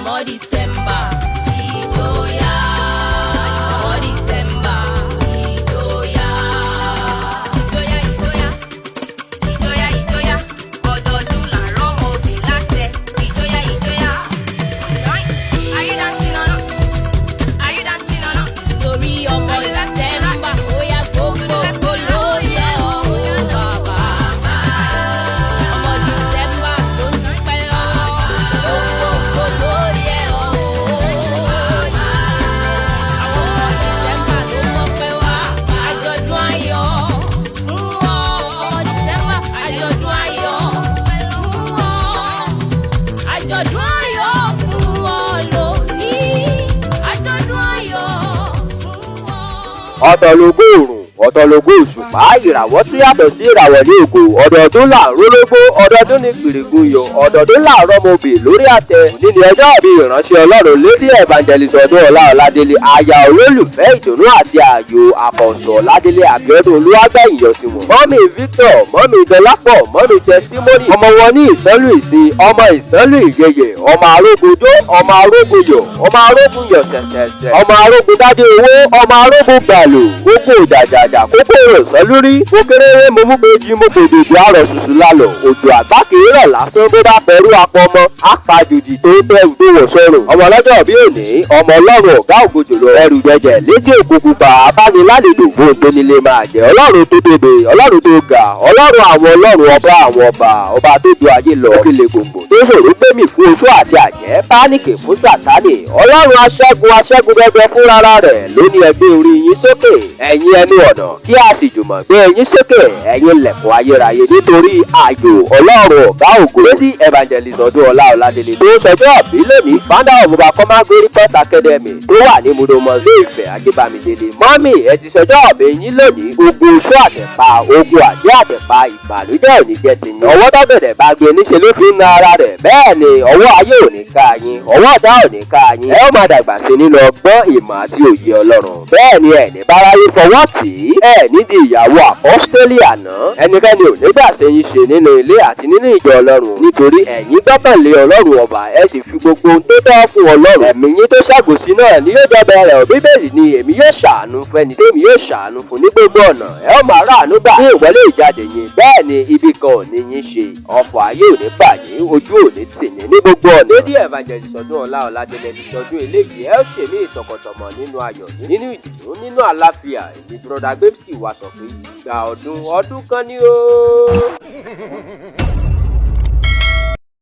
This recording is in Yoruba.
àmọ́ December ìjọyà. Àmọ́ December ìjọyà. Ìjọyà ìjọyà ọdọọdún làárọ̀ ọmọ òbí láṣẹ. Ìjọyà ìjọyà. Are you dancing or not? Are you dancing or not? Torí ọmọ December ó yá gbogbo ló yẹ ọ̀hún bàbá. Ọmọ December ló ń pẹ́ lọ́wọ́ gbogbo ló yẹ ọ̀hún. Àwọn ọmọ December ló mọ̀ pé wá àjọ̀dún ayọ̀ fún wọn. Ọmọ December àjọ̀dún ayọ̀ fún wọn. Àjọ̀dún ayọ̀ fún wọn lónìí. Àjọ̀dún ayọ̀ fún wọn. ọ̀tọ̀ lógo òrùn ọ̀tọ̀ lógo òṣùpá ìràwọ̀ tún yàtọ̀ sí ìràwọ̀ ní ògo ọ̀dọ̀ọdún là ń rórógbó ọ̀dọ̀ọdún ní gbèrègùn yọ ọ̀dọ̀ọdún là ń rọ́mọbì lórí àtẹ òní ni ọjọ́ ìbí ìránṣẹ́ ọlọ́run lady evangelist Ọdúnọlá Ọládélé aya olólùfẹ́ ìdùnnú àti ààyò àkọ́sọ̀ Ọládélé Abíọ́dún Olúwàgbẹ̀yìnyọ̀síwọ̀n mọ́mì Victor mọ́mì Dọlápọ̀ mọ́mì testimony ọmọ wọn ní Ìsánlù Ìsìn ọmọ Ìsánlù Ìyẹyẹ ọmọ arógojó ọmọ arógojọ ọmọ arógunyọ̀ sẹ̀sẹ̀sẹ̀ ọmọ arógundádé owó ọmọ arógun gbàlò gbogbo ìdàjà kókó rẹ̀ sọ́lúrí ó kéré mo mú péjì mo kò dèdè àrọ̀ ṣùṣù lálọ̀ òjò àgbá kìí rọ̀ lásán bó bá pẹ̀rú apọmọ apàjòjì tó tẹ̀rù tó wọ̀ sọ̀rọ̀ ọmọ ọlọ́jọ́ bí òní ọmọ ọlọ́run ọ̀gá ògojò lọ ẹrù jẹjẹ létí òkùnkùn bá abánilálejò bóun tó nílé máa jẹ ọlọ́run tó tóbi ọlọ́run tó ga ọlọ́run àwọn ọlọ́run ọba àwọn ọba tó ju ayé lọ kílè gbòǹgbò tó ṣòro gbẹ̀mí fún oṣó àti àjẹ́ pánìkì fún sàtánì ọlọ́run aṣẹ́gun gẹ́gẹ́ fúnra rẹ̀ ló ní ẹgbẹ́ orí yín sókè ẹ̀yin ẹnu ọ̀nà kí a sì jùmọ̀ gbé ẹ̀yin sókè ẹ̀yin lẹ̀kùn ayérayé nítorí ayọ̀ ọlọ́run ọ̀gá ògo lady evangelist Ọdúnọlá Ọládélé tó sọjọ́ ọ̀bí lónìí founder of Overcomer Glory Port Academy tó wà ní Mudomo Ilé-Ifẹ̀ Ajébámidélé mọ́mì ẹ ti sọjọ́ ọ̀bí yín lónìí ogun oṣù àtẹ̀pá ogun àjẹ́ àtẹ̀pá ìbànújẹ́ ò ní jẹ́ tìyín ọwọ́ tọ́gbẹ̀dẹ̀ bá gbé níṣẹ́ ló fi ń na ara rẹ̀ bẹ́ẹ̀ ni ọwọ́ ayé ò ní ká yín ọwọ́ ọ̀tá ò ní ká yín ẹ ó máa dàgbà sí nínú ọgbọ́n ìmọ̀ àti òye ọlọ́run bẹ́ẹ̀ ni ẹ̀ ní báráyé fọwọ́ tì í ẹ̀ nídìí ìyàwó àpọ́stélì àná ẹnikẹ́ni ò nígbà sẹ́yìn ṣe nínú ilé àti nínú ìjọ ọlọ́run nítorí ẹ̀yin gbọ́kànlé ọlọ́run ọba ẹ sì fi gbogbo ohun tó tọ́ fún ọlọ́run ẹ̀mí yín tó ṣàgòsí náà ni yóò jọba rẹ̀ bíbélì ni èmi yóò ṣàánú fẹ́ni tèmi yóò ṣàánú fún ní gbogbo ọ̀nà ẹ ó máa ráàánú gbà ní ìwọlé ìjáde yín bẹ́ẹ̀ ni ibi kan ò ní yín ṣe ọ̀fọ̀ ayé ò ní bà yín ojú ò ní tì yín ní gbogbo ọ̀nà. lady evangelist Ọdúnọlá Ọládélé ti sọdún eléyìí ẹ ó ṣèmí ìtọkọtọmọ nínú ayọ̀ nínú ìdùnnú nínú àlàáfíà èmi broda gbèsè wa sọ pé ìgbà ọdún kan ni ó.